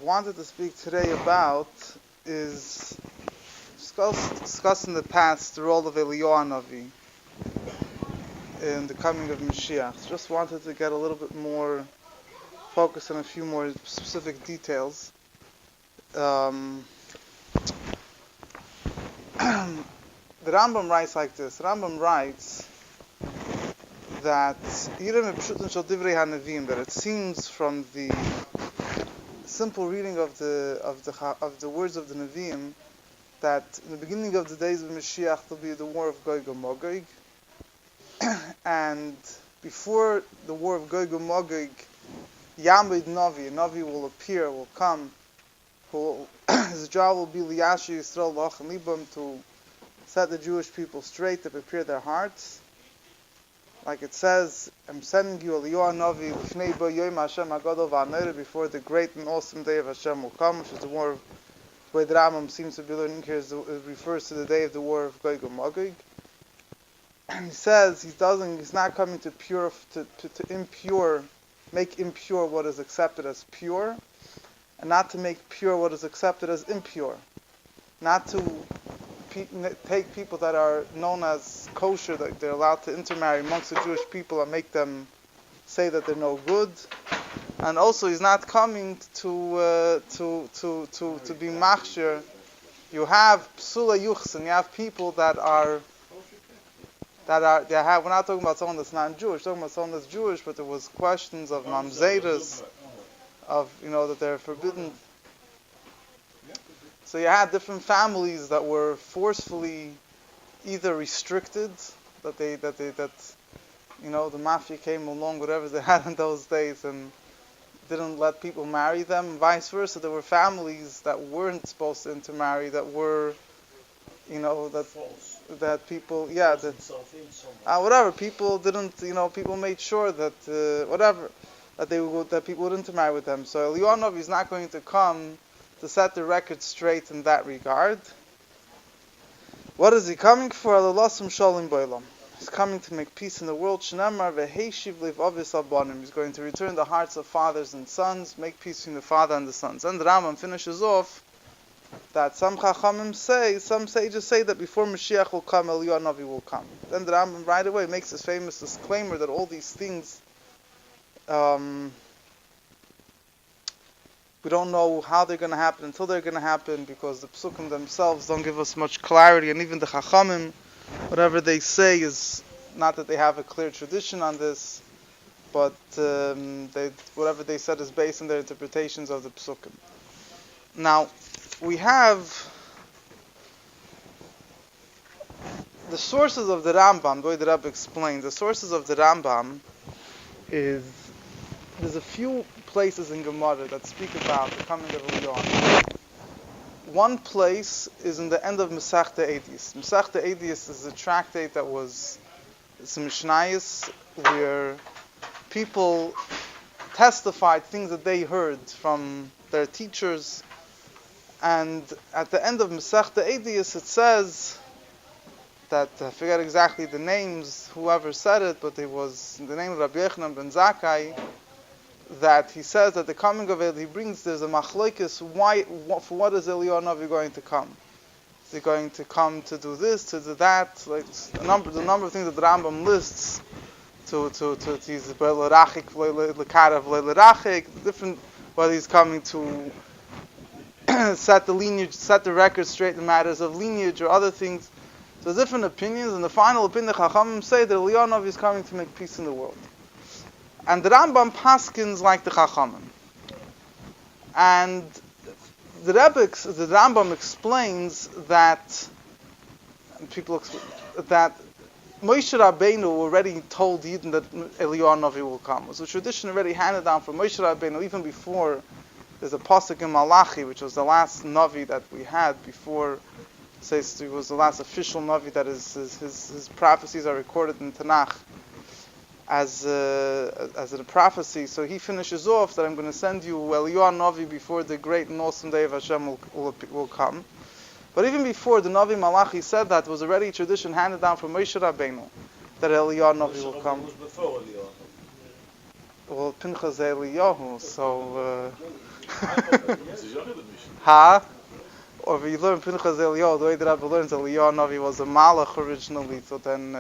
wanted to speak today about is discuss in the past the role of Eliyahu Hanavi in the coming of Mashiach. Just wanted to get a little bit more focus on a few more specific details. The Rambam writes like this. The Rambam writes that that it seems from the simple reading of the words of the Nevi'im that in the beginning of the days of Mashiach there'll be the war of Gog and Magog, and before the war of Gog and Magog, Yamid Navi, a Navi will appear, will come, his job will be Liyashi Yisrael Lachem Libam, to set the Jewish people straight, to prepare their hearts. Like it says, I'm sending you Eliyahu Hanavi Lifnei Bo Yom Hashem Hagadol V'Hanor, before the great and awesome day of Hashem will come, which is the war of, the way the Rambam seems to be learning here, it refers to the day of the war of Gog and Magog. And he says he's not coming to make impure what is accepted as pure, and not to make pure what is accepted as impure. Not to take people that are known as kosher, that they're allowed to intermarry amongst the Jewish people, and make them say that they're no good. And also, he's not coming to be machshir. You have psula yuchsin. You have people that are. We're not talking about someone that's not Jewish. We're talking about someone that's Jewish, but there was questions of mamzeras, of that they're forbidden. So you had different families that were forcefully either restricted, that the mafia came along, whatever they had in those days, and didn't let people marry them, and vice versa. There were families that weren't supposed to intermarry, that were, that people, whatever, people didn't, people made sure that, that people would intermarry with them. So Eliyahu Hanavi is not going to come to set the record straight in that regard. What is he coming for? He's coming to make peace in the world. He's going to return the hearts of fathers and sons, make peace between the father and the sons. And the Rambam finishes off that some sages say that before Mashiach will come, Eliyahu Hanavi will come. Then the Rambam right away makes this famous disclaimer that all these things, we don't know how they're going to happen until they're going to happen, because the Psukim themselves don't give us much clarity, and even the Chachamim, whatever they say is not that they have a clear tradition on this, but whatever they said is based on their interpretations of the Psukim. Now, we have the sources of the Rambam, the way the Rebbe explains. The sources of the Rambam there's a few places in Gemara that speak about the coming of Eliyahu. One place is in the end of Masechta Edis. Masechta Edis is a tractate that was some Mishnayos where people testified things that they heard from their teachers. And at the end of Masechta Edis, it says that, I forget exactly the names, whoever said it, but it was in the name of Rabbi Yochanan ben Zakkai, that he says that the coming of it, there's a machlokes, for what is Eliyahu Hanavi going to come? Is he going to come to do this, to do that? Like the number of things that the Rambam lists, different, whether he's coming to set the lineage, set the record straight in matters of lineage or other things. So there's different opinions, and the final opinion, the Chachamim say that Eliyahu Hanavi is coming to make peace in the world. And the Rambam paskins like the Chachamim. And the Rambam explains that that Moshe Rabbeinu already told Yidden that Eliyahu Hanavi will come. It was a tradition already handed down from Moshe Rabbeinu, even before. There's a pasuk in Malachi, which was the last Navi that we had before. Says it was the last official Navi that his prophecies are recorded in Tanakh as a prophecy. So he finishes off that I'm going to send you Eliyahu Hanavi before the great and awesome day of Hashem will come. But even before the Navi Malachi said that, was already a tradition handed down from Moshe Rabbeinu that Eliyahu Hanavi will come. Was before Eliyahu. Well, Pinchas Eliyahu, so Ha? Or if you learn Pinchas Eliyahu, the way that Rabbi learns Eliyahu Hanavi was a malach originally, so then,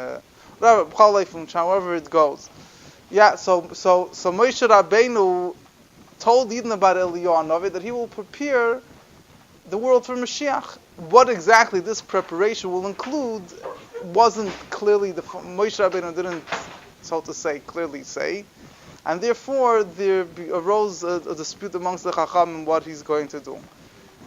whatever, however it goes. Yeah, so Moshe Rabbeinu told Eden about Eliyahu Hanavi that he will prepare the world for Mashiach. What exactly this preparation will include wasn't clearly, Moshe Rabbeinu didn't, so to say, clearly say, and therefore there arose a dispute amongst the Chacham and what he's going to do.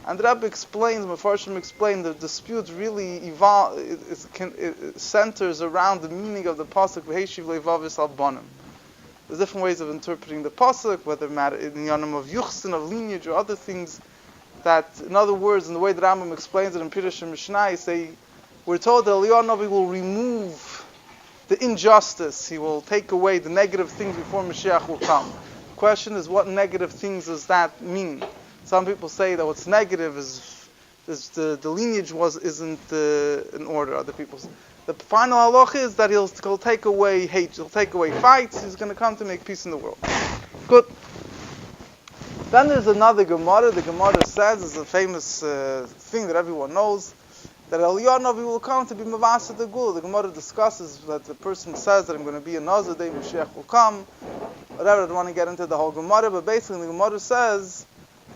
And the Rebbe explains, Mefarshim explained, the dispute really it centers around the meaning of the pasuk V'heshiv levavis al banim. There's different ways of interpreting the pasuk, whether it matter in the yanam of yuchsin, of lineage, or other things. That, in other words, in the way the Rambam explains it in Pirush and Mishnah, we're told that Eliyahu Hanavi will remove the injustice. He will take away the negative things before Mashiach will come. The question is, what negative things does that mean? Some people say that what's negative is the lineage isn't in order. Other people say. The final halach is that he'll take away hate, he'll take away fights, he's going to come to make peace in the world. Good. Then there's another Gemara. The Gemara says, it's a famous thing that everyone knows, that Eliyahu Hanavi will come to be Mavasa the Geulah. The Gemara discusses that the person says that I'm going to be a Nazir day, Mashiach will come. Whatever, I don't want to get into the whole Gemara, but basically the Gemara says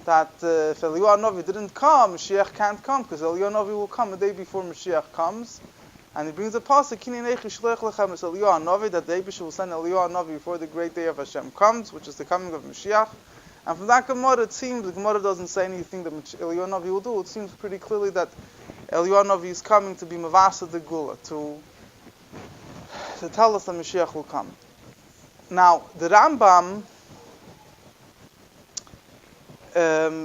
that if Eliyahu Hanavi didn't come, Mashiach can't come, because Eliyahu Hanavi will come a day before Mashiach comes. And he brings a pasuk, Kinei nechi shlech lechem es Eliyahu Hanavi, that the Eibusher will send Eliyahu Hanavi before the great day of Hashem comes, which is the coming of Mashiach. And from that Gemara, it seems, the Gemara doesn't say anything that Eliyahu Hanavi will do. It seems pretty clearly that Eliyahu Hanavi is coming to be Mavasa the Geulah, to tell us that Mashiach will come. Now, the Rambam,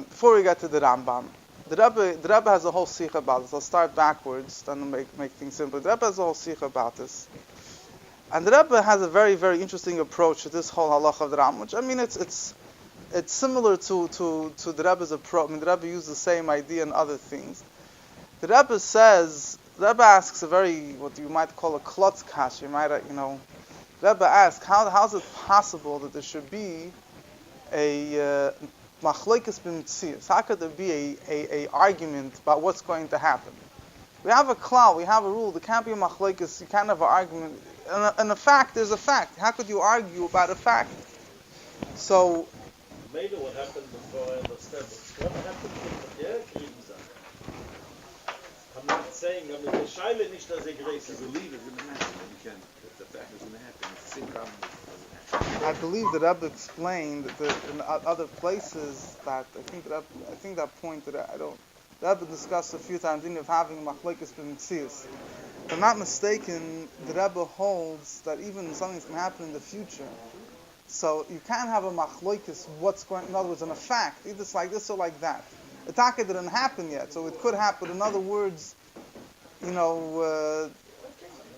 before we get to the Rambam, the Rebbe has a whole sikh about this. I'll start backwards, then I'll make things simple. The Rebbe has a whole sikh about this. And the Rebbe has a very, very interesting approach to this whole halach of the Rambam, which, I mean, it's similar to the Rebbe's approach. I mean, the Rebbe used the same idea and other things. The Rebbe says, the Rebbe asks a very, what you might call a klotz kash. The Rebbe asks, how is it possible that there should be a machlokes b'mitzias? How could there be a argument about what's going to happen? We have a klal, we have a rule. There can't be a machlokes. You can't have an argument. And a fact, there's a fact. How could you argue about a fact? So, maybe what happened before I understand what's going to happen from there, I'm not saying, I mean, the shaila nicht as a grace. You believe it's going to happen, and you can't, the fact is going to happen. It's the same problem. I believe that Rebbe explained that in other places that I think that point that Rebbe discussed a few times of having machlokes b'mitzias. If I'm not mistaken, the Rebbe holds that even something's going to happen in the future. So you can't have a machlokes what's going. In other words, in a fact, either it's like this or like that. The taka didn't happen yet, so it could happen. In other words,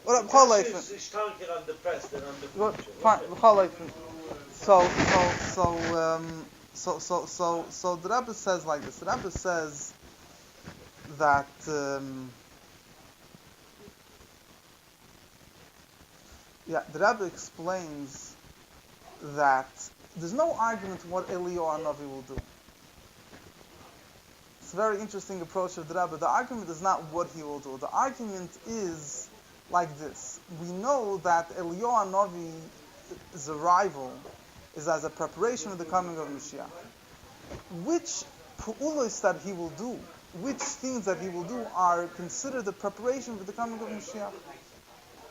what it's stronger on the past than on the future. So the Rebbe says like this. The Rebbe says that the Rebbe explains that there's no argument what Eliyahu Hanavi will do. It's a very interesting approach of the Rebbe. The argument is not what he will do. The argument is like this. We know that Eliyahu Hanavi's arrival is as a preparation for the coming of Mashiach. Which pu'ulos that he will do, which things that he will do are considered the preparation for the coming of Mashiach?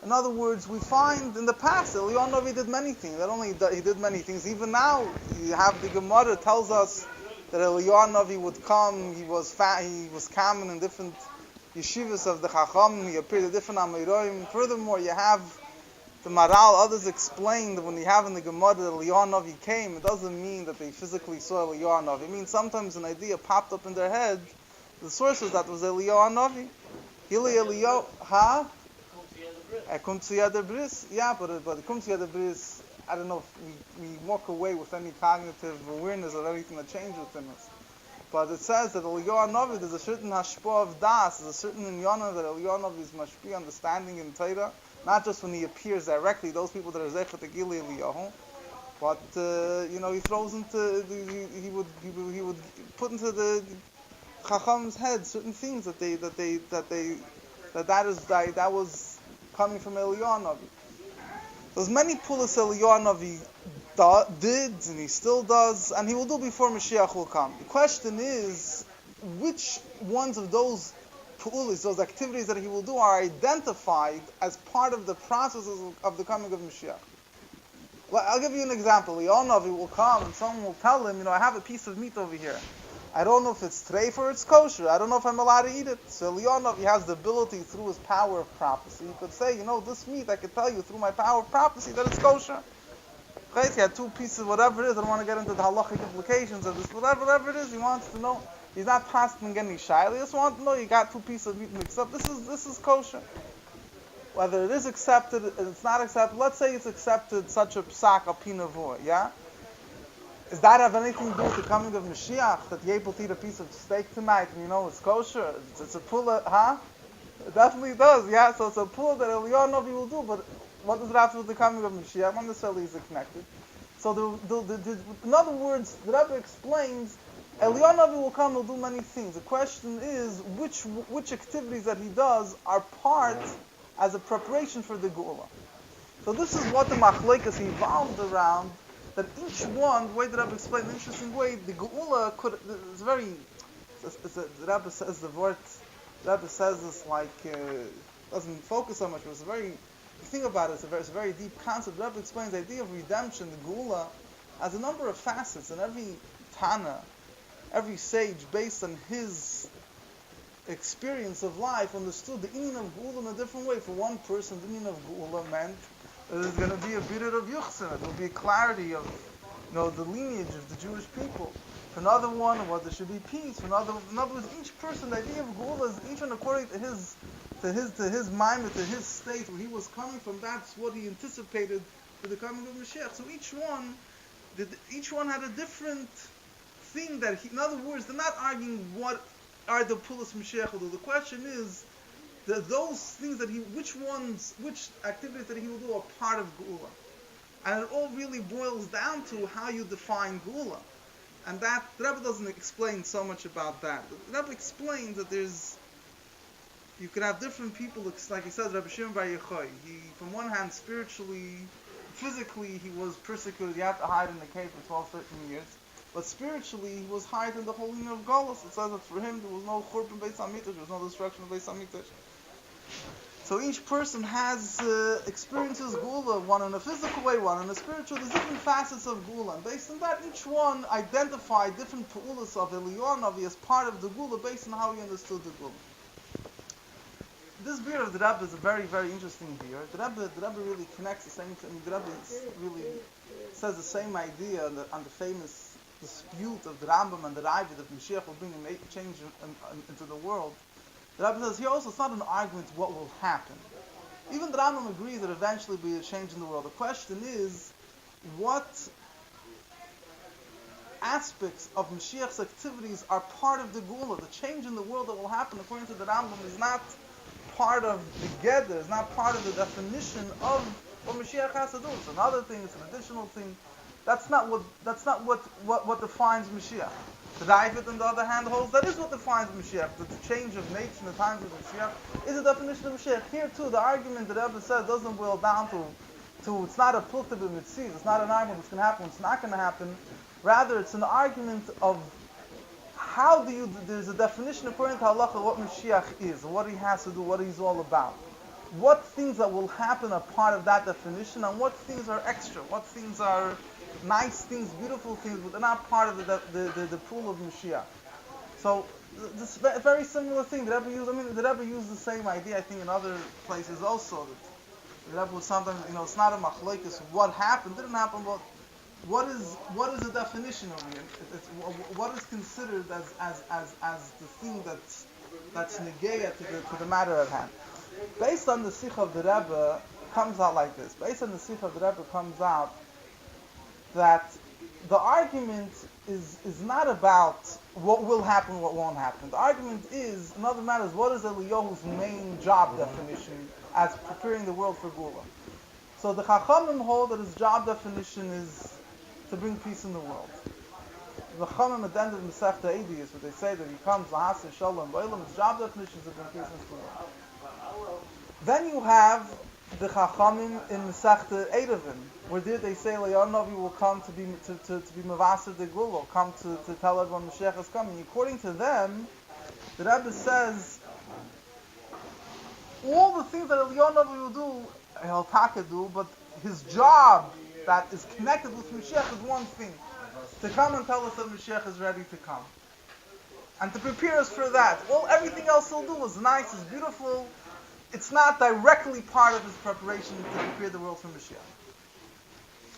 In other words, we find in the past, Eliyahu Hanavi did many things. Not only he did many things, even now, you have the Gemara tells us that Eliyahu Hanavi would come, he was coming in different yeshivas of the Chacham, he appeared at different Amiroim. Furthermore, you have the Maral, others explain that when you have in the Gemara that Eliyahu Hanavi came, it doesn't mean that they physically saw Eliyahu Hanavi. It means sometimes an idea popped up in their head. The source was that was Eliyahu Hanavi. Eliyahu, Kumtziyad Bris. Yeah, but Kumtziyad Bris, I don't know if we walk away with any cognitive awareness of anything that changed within us. But it says that Eliyahu Hanavi, there's a certain hashpah of das, there's a certain inyana that Eliyahu Hanavi is mashpi, understanding in Torah, not just when he appears directly, those people that are zeichet to Geulah Eliyahu, But he throws into he would put into the Chacham's head certain things that was coming from Eliyahu Hanavi. There's many pulas Eliyahu Hanavi did, and he still does, and he will do before Mashiach will come. The question is, which ones of those pu'ulis, those activities that he will do, are identified as part of the processes of the coming of Mashiach? Well, I'll give you an example. Eliyahu Hanavi will come and someone will tell him, I have a piece of meat over here. I don't know if it's treif or it's kosher. I don't know if I'm allowed to eat it. So Eliyahu Hanavi has the ability through his power of prophecy. He could say, this meat, I could tell you through my power of prophecy that it's kosher. Okay, he had two pieces, whatever it is. I don't want to get into the halachic implications of this. Whatever it is, he wants to know. He's not passing any shayla. He just wants to know you got two pieces of meat mixed up. This is kosher. Whether it is accepted, it's not accepted. Let's say it's accepted, such a psak, a pinavor, yeah? Does that have anything to do with the coming of Mashiach? That you're able to eat a piece of steak tonight and it's kosher? It's a pulla, huh? It definitely does, yeah? So it's a pulla that Eliyahu Hanavi will do, but what does it have to do with the coming of Mashiach? Not necessarily is it connected. So in other words, the Rebbe explains, Eliyahu Hanavi will come, will do many things. The question is, which activities that he does are part as a preparation for the Geulah. So this is what the machlokes evolved around, that each one, the way that Rebbe explained in an interesting way, the Geulah the Rebbe says the Rebbe says this doesn't focus so much, but it's if you think about it, it's a very deep concept. The Rebbe explains the idea of redemption, the Geulah, has a number of facets, and every Tana, every sage, based on his experience of life, understood the inyan of Geulah in a different way. For one person, the inyan of Geulah meant that there's going to be a bitter of Yuchsin, there will be a clarity of the lineage of the Jewish people. For another one, there should be peace. In other words, each person, the idea of Geulah is each one according to his mind, to his state, where he was coming from. That's what he anticipated for the coming of Mashiach. So each one had a different thing that in other words, they're not arguing what are the pulas Mashiach will do. The question is, those things which activities that he will do are part of Geulah. And it all really boils down to how you define Geulah. And that, the Rebbe doesn't explain so much about that. The Rebbe explains that you could have different people, like he says, Rabbi Shimon Bar Yochai. He, from one hand, spiritually, physically, he was persecuted. He had to hide in the cave for 12, 13 years. But spiritually, he was hiding in the holy name of Geulah. It says that for him, there was no churban Beis Hamikdash, there was no destruction of Beis Hamikdash. So each person has experiences Geulah, one in a physical way, one in a spiritual. There's different facets of Geulah. And based on that, each one identified different pu'ulas of Eliyahu Hanavi as part of the Geulah based on how he understood the Geulah. This beer of the Rebbe is a very, very interesting beer. The Rebbe really connects the same thing. The Rebbe really says the same idea on the famous dispute of the Rambam and the Ravid that Mashiach will bring a change into the world. The Rebbe says here also it's not an argument what will happen. Even the Rambam agrees that eventually will be a change in the world. The question is, what aspects of Mashiach's activities are part of the Geulah? The change in the world that will happen, according to the Rambam, is not part of the Geder, is not part of the definition of what Mashiach has to do. It's another thing, it's an additional thing. That's not what defines Mashiach. The Ravid, on the other hand, holds that is what defines Mashiach. That the change of nature in the times of Mashiach is a definition of Mashiach. Here too, the argument that Rebbe says doesn't boil down to it's not a plukta b'mitziv. It's not an argument what's going to happen, what's not going to happen. Rather, it's an argument of how there's a definition according to halacha what Mashiach is, what he has to do, what he's all about. What things that will happen are part of that definition, and what things are extra, what things are nice things, beautiful things, but they're not part of the pool of Mashiach. So this very similar thing. The Rebbe used the same idea, I think, in other places also. That the Rebbe was sometimes, it's not a machlokes. What happened didn't happen, but what is the definition of it? What is considered as the thing that's negeya to the matter at hand? Based on the sikh of the Rebbe, comes out like this. Based on the sikh of the Rebbe, comes out that the argument is not about what will happen, what won't happen. The argument is, in other matters, what is Eliyahu's main job definition as preparing the world for Geulah? So the Chachamim hold that his job definition is to bring peace in the world. The Chachamim at the end of Masechta Eidiyos, where they say that he comes lahaseh shalom b'olam, his job definition is to bring peace into the world. Then you have the Chachamim in Masechta Eidavim, where there they say Eliyahu Hanavi will come to be Mavaser de Geulah, come to tell everyone Mashiach is coming. According to them, the Rebbe says all the things that Eliyahu Hanavi will do, he'll do, but his job that is connected with Mashiach is one thing: to come and tell us that Mashiach is ready to come, and to prepare us for that. Everything else he'll do is nice, is beautiful. It's not directly part of his preparation to prepare the world for Mashiach.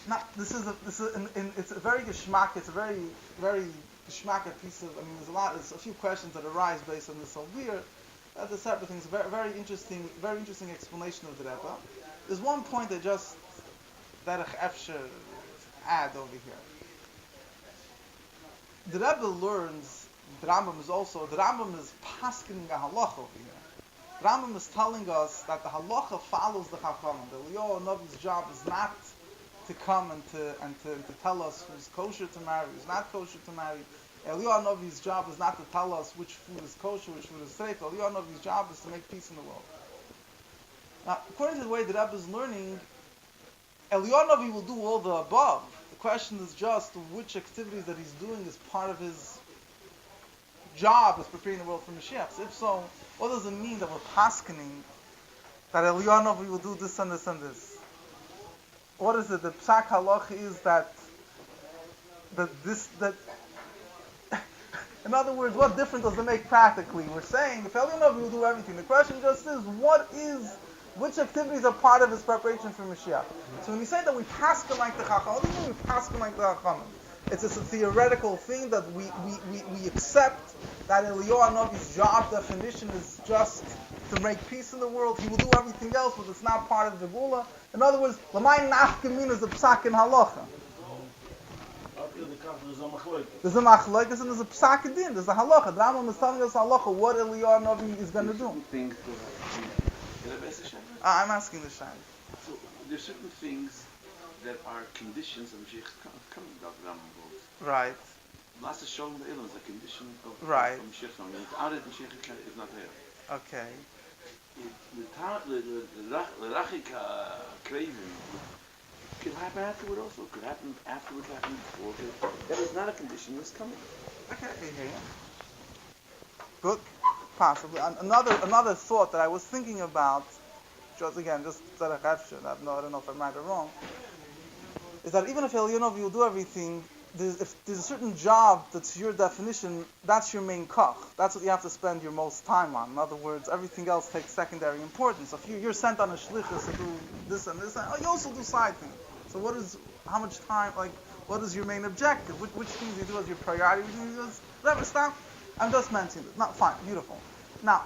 Now, it's a very geschmack. It's a very, very geschmack piece of. There's a few questions that arise based on this whole beer. That's a separate thing. It's a very, very interesting explanation of the Rebbe. There's one point that just derech efsher add over here. The Rebbe learns the Rambam is paskening a halacha over here. The Rambam is telling us that the halacha follows the Chachamim. The Eliyahu Hanavi's job is not to come and to tell us who's kosher to marry, who's not kosher to marry. Eliyahu Hanavi's job is not to tell us which food is kosher, which food is treif. Eliyahu Hanavi's job is to make peace in the world. Now, according to the way the Rebbe is learning, Eliyahu Hanavi will do all the above. The question is just which activities that he's doing is part of his job, is preparing the world for Mashiach. So if so, what does it mean that we're paskening that Eliyahu Hanavi will do this and this and this? What is it? The psak halacha is that in other words, what difference does it make practically? We're saying if Eliyahu Hanavi will do everything. The question just is, which activities are part of his preparation for Mashiach? So when you say that we pasken like the Chacham, what do you mean we pasken like the Chacham? It's just a theoretical thing that we accept that Eliyahu Hanavi's job definition is just to make peace in the world. He will do everything else, but it's not part of the Geulah. In other words, l'may nafkamin is the psak in halacha. There's a machlokes and there's a psak din. There's a halacha. The Rambam is telling us halacha what Eliyahu Hanavi is going to do. I'm asking the Shine. So there's certain things that are conditions of Mashiach's coming, Dr. Rambam. Right. Last Shalom B'Elam is a condition of Mashiach's coming. Without it, Mashiach is not there. Okay. The Rachika craving could happen afterward also. Could happen afterward, happen before. That is not a condition that's coming. Okay. Good. Possibly. Another thought that I was thinking about, just tzarech efsher, I don't know if I'm right or wrong, is that even if Eliyahu Hanavi will do everything, if there's a certain job that's your definition, that's your main koch. That's what you have to spend your most time on. In other words, everything else takes secondary importance. So if you're sent on a shlichus to do this and this, you also do side things. So how much time, what is your main objective? Which things you do as your priority? Which things you do as, whatever, stop. I'm just mentioning it. Not fine, beautiful. Now,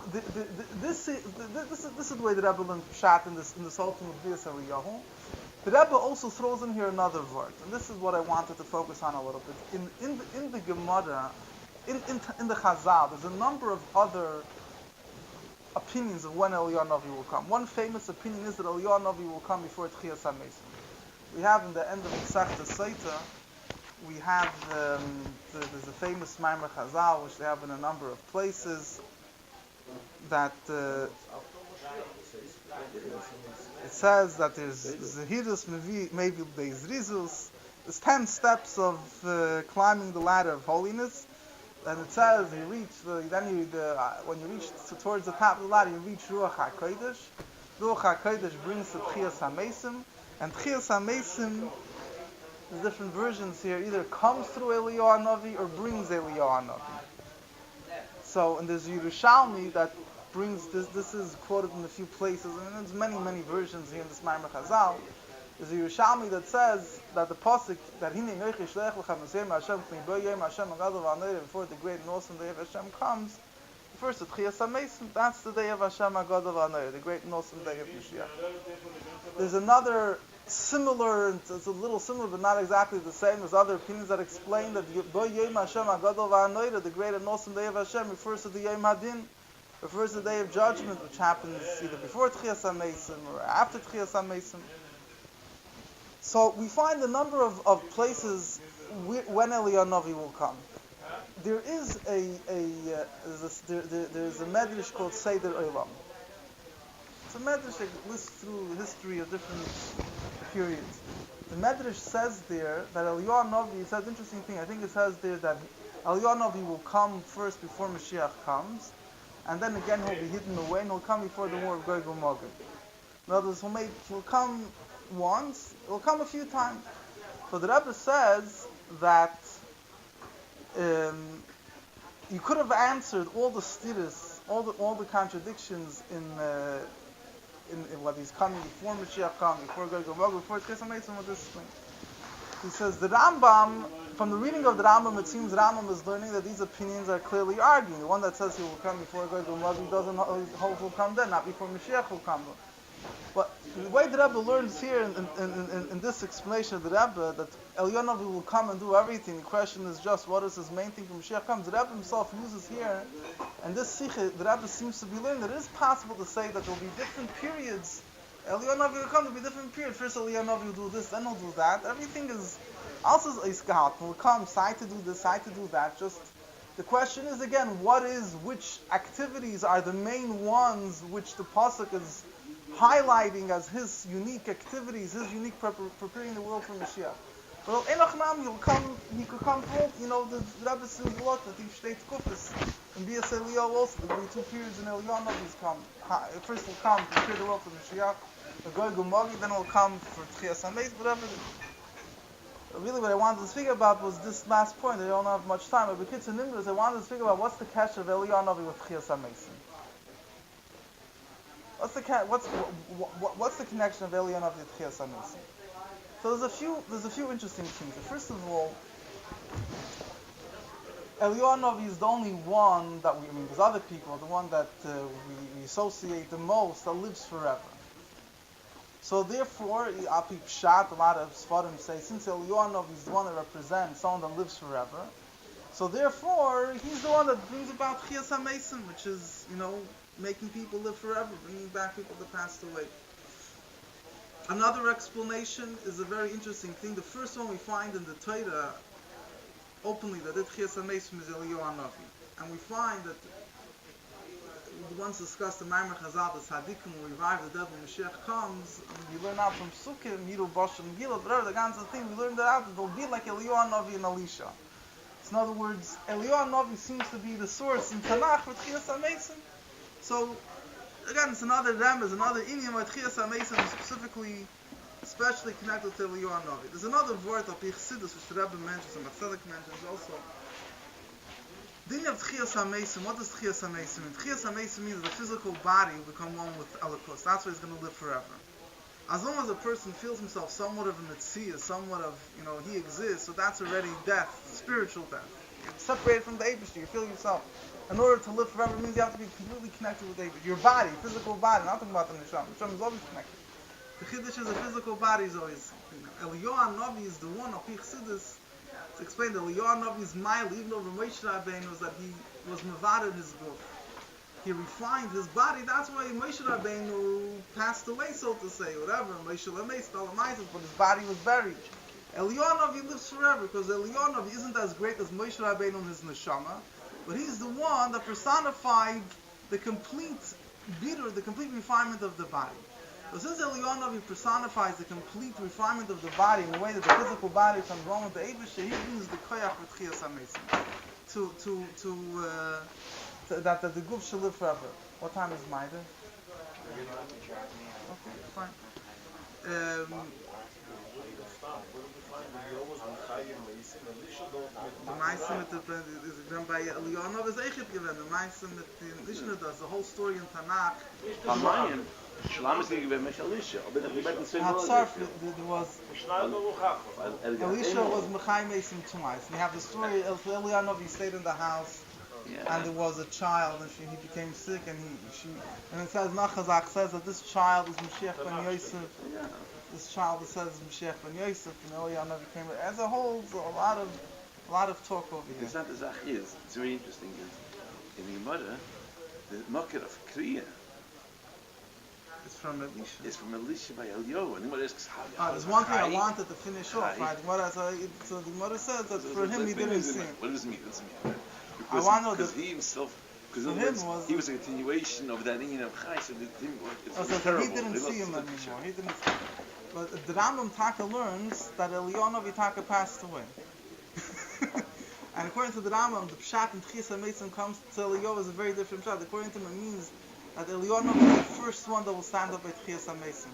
this is the way the Rebbe learned Pshat in this whole thing of B'yas Eliyahu. The Rebbe also throws in here another word, and this is what I wanted to focus on a little bit. In the Gemara, in the Chazal, there's a number of other opinions of when Eliyahu Hanavi will come. One famous opinion is that Eliyahu Hanavi will come before Tchiyas HaMesim. We have in the end of Masechta Saita, we have there's a famous Maimer Chazal which they have in a number of places that it says that there's Zehirus maybe there's Rizus. There's 10 steps of climbing the ladder of holiness, and it says when you reach towards the top of the ladder, you reach Ruach HaKodesh. Ruach HaKodesh brings to Tchiyas HaMesim, and Tchiyas HaMesim, there's different versions here, either comes through Eliyahu Hanavi or brings Eliyahu Hanavi. So, and there's Yerushalmi that brings this. This is quoted in a few places, and there's many versions here in this Maimer Chazal. There's a Yerushalmi that says that the pasuk that Hinei Nochi Shlech Lechem Hashem Hashem K'nei Yom Hashem Agadav V'Anayim, before the great and awesome day of Hashem comes, refers to Tchiyas HaMesim. That's the day of Hashem Agadav V'Anayim, the great and awesome day of Mashiach. There's another similar, it's a little similar but not exactly the same. There's other opinions that explain that Yom Hashem Agadav V'Anayim, the great and awesome day of Hashem, refers to the Yom Hadin, refers to the day of judgment, which happens either before Tchiyas HaMesim or after Tchiyas HaMesim. So we find a number of places when Eliyahu Hanavi will come. There is there's a medrash called Seder Olam. It's a medrash that lists through the history of different periods. The medrash says there that Eliyahu Hanavi, it says an interesting thing. I think it says there that Eliyahu Hanavi will come first before Mashiach comes, and then again he'll be hidden away, and he'll come before the war of Geulah and Magog. In other words, he'll come once, he'll come a few times. So the Rebbe says that you could have answered all the stiras, all the contradictions in what he's coming before Mashiach comes, before Geulah and Magog, before Tchias HaMeisim with this thing. He says the Rambam, from the reading of the Rambam, it seems Rambam is learning that these opinions are clearly arguing. The one that says he will come before Geulah and Magog doesn't hold he'll come then, not before Mashiach will come. But the way the Rebbe learns here in this explanation of the Rebbe that Eliyahu Hanavi will come and do everything. The question is just what is his main thing when Mashiach comes. The Rebbe himself uses here, and this Sikha, the Rebbe seems to be learning that it is possible to say that there will be different periods. Eliyahu Hanavi will come, there will be different periods. First Eliyahu Hanavi will do this, then he'll do that. Everything is also Iskahat. He'll come, side to do this, side to do that. Just the question is again, which activities are the main ones which the Pasuk is highlighting as his unique activities, his unique preparing the world for Mashiach. But Enoch Nam, he could come full, the Rebbe says a lot, that he states Kufis, and Bias Eliyahu also, there will be 2 periods in Eliyahu Hanavi's come. First he'll come to prepare the world for Mashiach, the Geulah and Magog, then he'll come for Tchias HaMeisim, whatever. Really what I wanted to speak about was this last point. I don't have much time, but B'kitzur Nimrus, I wanted to speak about what's the catch of Eliyahu Hanavi with Tchias HaMeisim. What's the connection of Eliyahu Hanavi to Tchias HaMeisim? So there's a few interesting things. First of all, Eliyahu Hanavi is the only one that there's other people, the one that we associate the most that lives forever. So therefore, Api Pshat, a lot of Sfarim say, since Eliyahu Hanavi is the one that represents someone that lives forever, so therefore he's the one that brings about Tchias HaMeisim, which is making people live forever, bringing back people that passed away. Another explanation is a very interesting thing. The first one we find in the Torah openly that Tchias HaMeisim is Eliyahu Hanavi, and we find that the ones discussed in Maimer Chazal, the Tzadikim will revive the dead when Mashiach comes. And we learn out from Sukkim, Miru, Bosh, and Geulah, whatever the ganze thing, we learned that out that they'll be like Eliyahu Hanavi and Elisha. So in other words, Eliyahu Hanavi seems to be the source in Tanakh for Tchias HaMeisim. So, again, it's another remez, another inyan where Tchias HaMeisim is especially connected to Eliyahu Hanavi. There's another word of Chassidus which the Rebbe mentions and Prophetic mentions also. Din of Tchias HaMeisim, what does Tchias HaMeisim mean? Tchias HaMeisim means the physical body will become one with Elokus. That's why he's going to live forever. As long as a person feels himself somewhat of a Metziah, somewhat of, he exists, so that's already death, spiritual death. You're separated from the Eibishter, you feel yourself. In order to live forever means you have to be completely connected with your body, physical body. I'm not talking about the Neshama. The Neshama is always connected. The Chiddush is the physical body is always. Eliyahu Hanavi is the one of Chassidus to explain that Eliyahu Hanavi's mile, even over Moshe Rabbeinu, was that he was mevared his guf. He refined his body. That's why Moshe Rabbeinu passed away, so to say, whatever. Moshe Lamei, but his body was buried. Eliyahu Hanavi lives forever because Eliyahu Hanavi isn't as great as Moshe Rabbeinu and his neshama. But he's the one that personified the complete bidur, the complete refinement of the body. So since Eliyahu Hanavi personifies the complete refinement of the body in the way that the physical body comes wrong with the Eibusha, he brings the koyach with Tchias HaMeisim that the guf should live forever. What time is Maida? Okay, fine. The Meisim is done by Eliyahu Hanavi is Eichet given. The Meisim that Elisha does the whole story in Tanakh. Shlam is given Mesh Elisha. There was Elisha was Mechai Meisim twice. We have the story of Eliyahu Hanavi stayed in the house. Yeah. And there was a child, and he became sick, and it says Nachazak says that this child is Mashiach ben Yosef. Yeah. This child that says Mashiach ben Yosef, and Eliyahu Hanavi came. As a whole, a lot of talk over here. It's not the Zach is. It's very interesting. In the Gemara, the market of Kriya It's from Elisha. It's from Elisha by Eliyahu. And the Gemara asks, how There's one thing I wanted to finish off, right? So the Gemara says that for him he didn't see him. What does it mean? Because he himself, because he was a continuation of that union of Chai, so he didn't see him anymore. He didn't see him. But the Rambam Taka learns that Eliyahu Hanavi Taka passed away. And according to the Rambam, the Pshat in Tchias HaMeisim comes to Eliyahu is a very different Pshat. According to him, it means that Eliyahu Hanavi is the first one that will stand up at Tchias HaMeisim.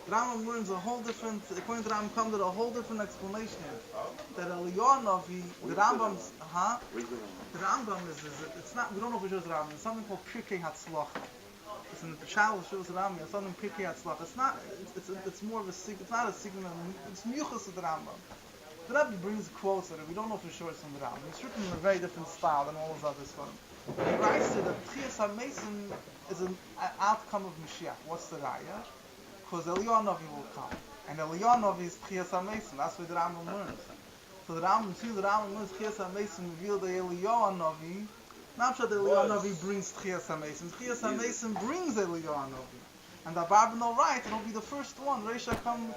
The Rambam learns a whole different, according to the Rambam, comes to a whole different explanation. That Eliyahu Hanavi, the Rambam's, the Rambam is it's not, we don't know for sure it's the Rambam, it's something called Pirkei Hatzlacha. It's in the Chal shows the Rambam, it's something Pirkei Hatzlacha. It's not, it's more of a secret, it's not a secret, it's Miyuchas of the Rambam. The Rebbe brings quotes that we don't know for sure it's from the Rambam. It's written in a very different style than all those others from. He writes that Tchias HaMeisim is an outcome of Mashiach. What's the raya? Because Eliyahu Hanavi will come. And Eliyahu Hanavi is Tchias HaMeisim. That's what the Rambam learns. So the Rambam learns Tchias HaMeisim revealed the Eliyahu Hanavi. Not sure that Eliyahu Hanavi brings Tchias HaMeisim. Tchias HaMeisim brings Eliyahu Hanavi. And the Bab no right, it'll be the first one. Reisha come